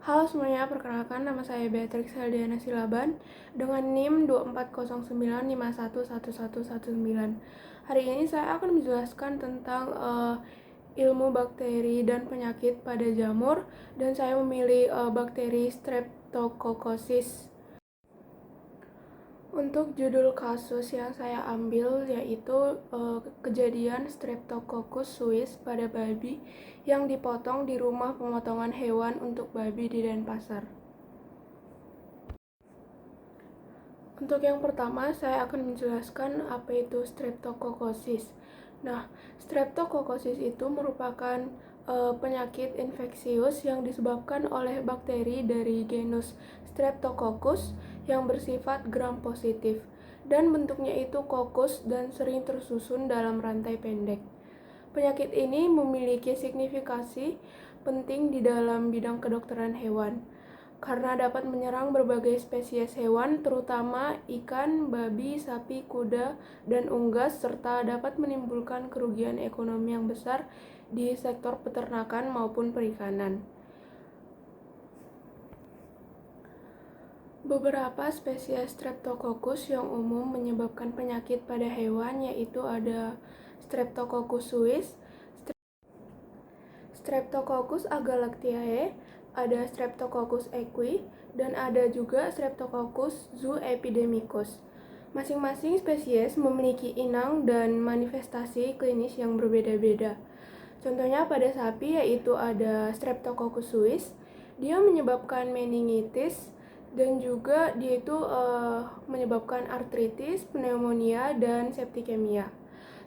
Halo semuanya, perkenalkan nama saya Beatrix Heldiana Silaban dengan NIM 2409511119. Hari ini saya akan menjelaskan tentang ilmu bakteri dan penyakit pada jamur, dan saya memilih bakteri Streptococcus. Untuk judul kasus yang saya ambil yaitu kejadian Streptococcus suis pada babi yang dipotong di rumah pemotongan hewan untuk babi di Denpasar. Untuk yang pertama, saya akan menjelaskan apa itu Streptococcus. Nah, Streptococcus itu merupakan penyakit infeksius yang disebabkan oleh bakteri dari genus Streptococcus yang bersifat gram positif, dan bentuknya itu kokus dan sering tersusun dalam rantai pendek. Penyakit ini memiliki signifikasi penting di dalam bidang kedokteran hewan, karena dapat menyerang berbagai spesies hewan, terutama ikan, babi, sapi, kuda, dan unggas, serta dapat menimbulkan kerugian ekonomi yang besar di sektor peternakan maupun perikanan. Beberapa spesies Streptococcus yang umum menyebabkan penyakit pada hewan yaitu ada Streptococcus suis, Streptococcus agalactiae, ada Streptococcus equi, dan ada juga Streptococcus zooepidemicus. Masing-masing spesies memiliki inang dan manifestasi klinis yang berbeda-beda. Contohnya pada sapi yaitu ada Streptococcus suis, dia menyebabkan meningitis, dan juga dia itu menyebabkan artritis, pneumonia, dan septikemia.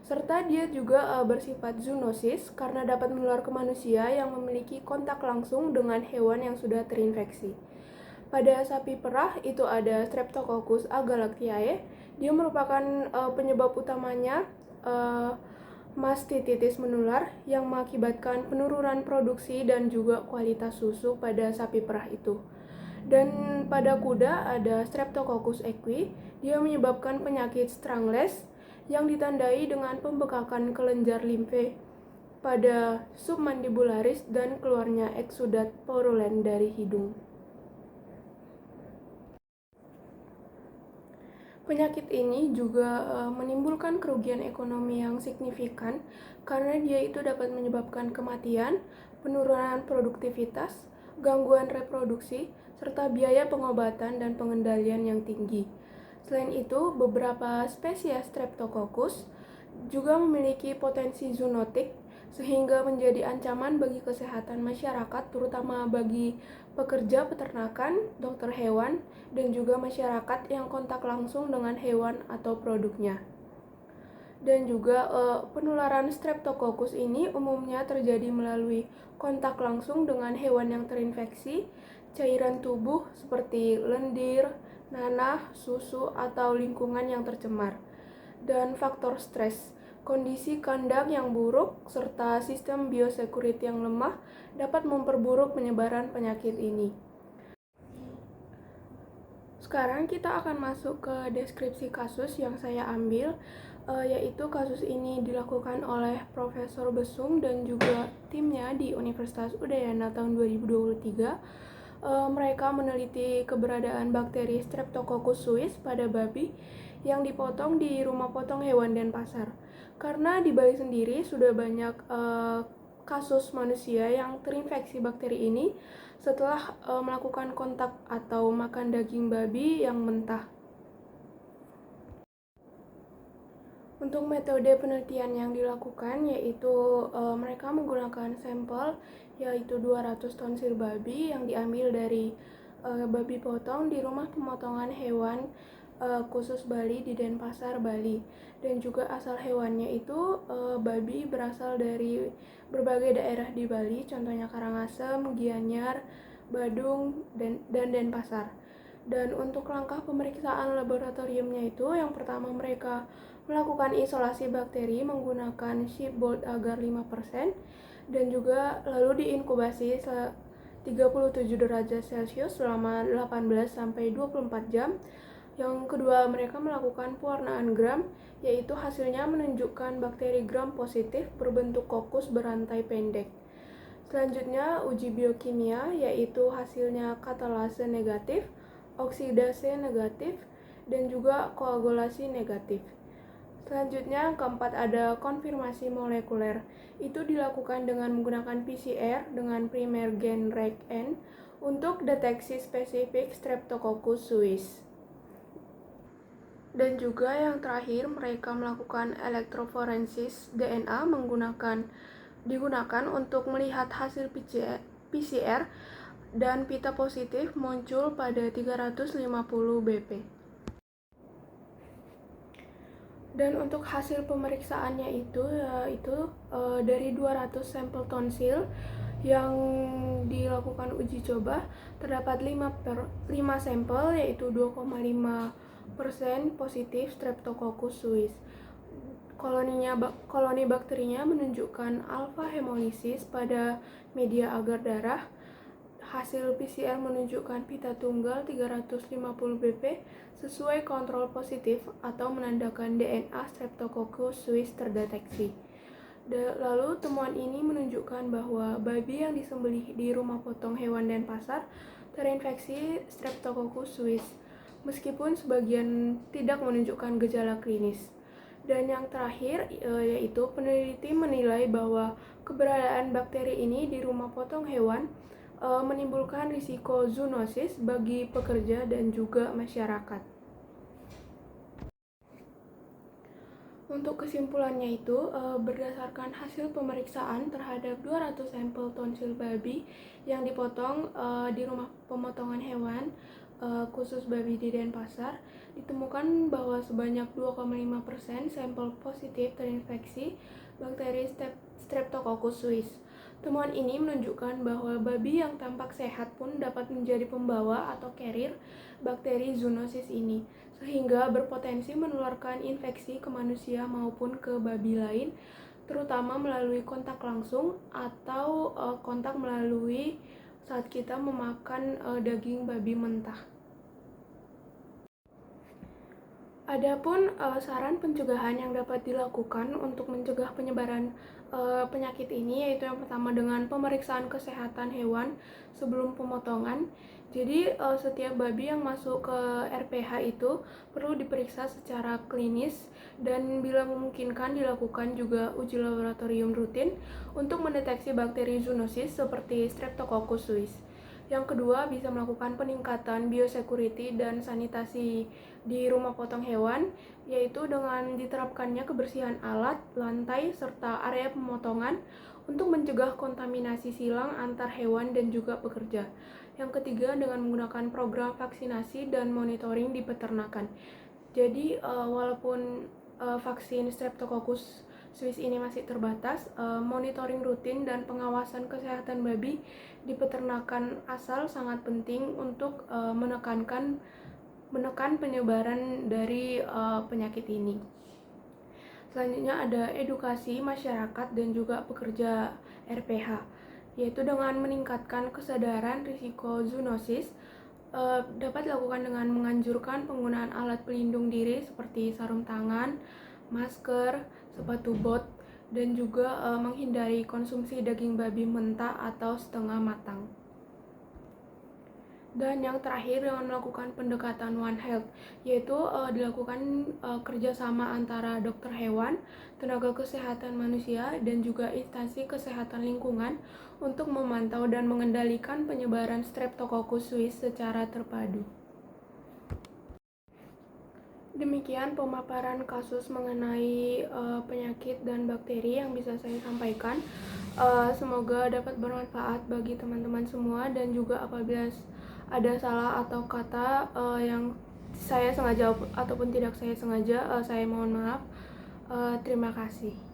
Serta dia juga bersifat zoonosis karena dapat menular ke manusia yang memiliki kontak langsung dengan hewan yang sudah terinfeksi. Pada sapi perah itu ada Streptococcus agalactiae. Dia merupakan penyebab utamanya mastititis menular yang mengakibatkan penurunan produksi dan juga kualitas susu pada sapi perah itu. Dan pada kuda ada Streptococcus equi. Dia menyebabkan penyakit Strangless yang ditandai dengan pembekakan kelenjar limfe pada submandibularis dan keluarnya eksudat purulent dari hidung. Penyakit ini juga menimbulkan kerugian ekonomi yang signifikan karena dia itu dapat menyebabkan kematian, penurunan produktivitas, gangguan reproduksi, serta biaya pengobatan dan pengendalian yang tinggi. Selain itu, beberapa spesies Streptococcus juga memiliki potensi zoonotik sehingga menjadi ancaman bagi kesehatan masyarakat, terutama bagi pekerja peternakan, dokter hewan, dan juga masyarakat yang kontak langsung dengan hewan atau produknya. Dan juga penularan Streptococcus ini umumnya terjadi melalui kontak langsung dengan hewan yang terinfeksi, cairan tubuh seperti lendir, nanah, susu, atau lingkungan yang tercemar. Dan faktor stres, kondisi kandang yang buruk, serta sistem biosecurity yang lemah dapat memperburuk penyebaran penyakit ini. Sekarang kita akan masuk ke deskripsi kasus yang saya ambil, yaitu kasus ini dilakukan oleh Profesor Besung dan juga timnya di Universitas Udayana tahun 2023. Mereka meneliti keberadaan bakteri Streptococcus suis pada babi yang dipotong di rumah potong hewan Denpasar. Karena di Bali sendiri sudah banyak kasus manusia yang terinfeksi bakteri ini setelah melakukan kontak atau makan daging babi yang mentah. Untuk metode penelitian yang dilakukan yaitu mereka menggunakan sampel yaitu 200 tonsil babi yang diambil dari babi potong di rumah pemotongan hewan khusus Bali di Denpasar, Bali. Dan juga asal hewannya itu babi berasal dari berbagai daerah di Bali, contohnya Karangasem, Gianyar, Badung, dan Denpasar. Dan untuk langkah pemeriksaan laboratoriumnya itu, yang pertama mereka melakukan isolasi bakteri menggunakan shipboard agar 5%, dan juga lalu diinkubasi 37 derajat Celcius selama 18-24 jam. Yang kedua, mereka melakukan pewarnaan gram, yaitu hasilnya menunjukkan bakteri gram positif berbentuk kokus berantai pendek. Selanjutnya, uji biokimia, yaitu hasilnya katalase negatif, oksidase negatif, dan juga koagulasi negatif. Selanjutnya, yang keempat ada konfirmasi molekuler. Itu dilakukan dengan menggunakan PCR dengan primer gen Reg-N untuk deteksi spesifik Streptococcus suis. Dan juga yang terakhir, mereka melakukan elektroforensis DNA digunakan untuk melihat hasil PCR dan pita positif muncul pada 350 BP. Dan untuk hasil pemeriksaannya itu yaitu dari 200 sampel tonsil yang dilakukan uji coba, terdapat 5 sampel yaitu 2,5% positif Streptococcus suis. Koloni bakterinya menunjukkan alpha hemolysis pada media agar darah. Hasil PCR menunjukkan pita tunggal 350 BP sesuai kontrol positif atau menandakan DNA Streptococcus suis terdeteksi. Lalu temuan ini menunjukkan bahwa babi yang disembelih di rumah potong hewan dan pasar terinfeksi Streptococcus suis, meskipun sebagian tidak menunjukkan gejala klinis. Dan yang terakhir yaitu peneliti menilai bahwa keberadaan bakteri ini di rumah potong hewan menimbulkan risiko zoonosis bagi pekerja dan juga masyarakat. Untuk kesimpulannya itu, berdasarkan hasil pemeriksaan terhadap 200 sampel tonsil babi yang dipotong di rumah pemotongan hewan, khusus babi di Denpasar, ditemukan bahwa sebanyak 2,5% sampel positif terinfeksi bakteri Streptococcus suis. Temuan ini menunjukkan bahwa babi yang tampak sehat pun dapat menjadi pembawa atau carrier bakteri zoonosis ini, sehingga berpotensi menularkan infeksi ke manusia maupun ke babi lain, terutama melalui kontak langsung atau kontak melalui saat kita memakan daging babi mentah. Adapun saran pencegahan yang dapat dilakukan untuk mencegah penyebaran penyakit ini, yaitu yang pertama dengan pemeriksaan kesehatan hewan sebelum pemotongan. Jadi setiap babi yang masuk ke RPH itu perlu diperiksa secara klinis dan bila memungkinkan dilakukan juga uji laboratorium rutin untuk mendeteksi bakteri zoonosis seperti Streptococcus suis. Yang kedua, bisa melakukan peningkatan biosecurity dan sanitasi di rumah potong hewan, yaitu dengan diterapkannya kebersihan alat, lantai, serta area pemotongan untuk mencegah kontaminasi silang antar hewan dan juga pekerja. Yang ketiga, dengan menggunakan program vaksinasi dan monitoring di peternakan. Jadi, walaupun vaksin Streptococcus suis ini masih terbatas, monitoring rutin dan pengawasan kesehatan babi di peternakan asal sangat penting untuk menekan penyebaran dari penyakit ini. Selanjutnya ada edukasi masyarakat dan juga pekerja RPH, yaitu dengan meningkatkan kesadaran risiko zoonosis. Dapat dilakukan dengan menganjurkan penggunaan alat pelindung diri seperti sarung tangan, masker, sepatu bot, dan juga menghindari konsumsi daging babi mentah atau setengah matang. Dan yang terakhir dengan melakukan pendekatan One Health, yaitu dilakukan kerjasama antara dokter hewan, tenaga kesehatan manusia, dan juga instansi kesehatan lingkungan untuk memantau dan mengendalikan penyebaran Streptococcus suis secara terpadu. Demikian pemaparan kasus mengenai penyakit dan bakteri yang bisa saya sampaikan. Semoga dapat bermanfaat bagi teman-teman semua, dan juga apabila ada salah atau kata yang saya sengaja ataupun tidak saya sengaja, saya mohon maaf. Terima kasih.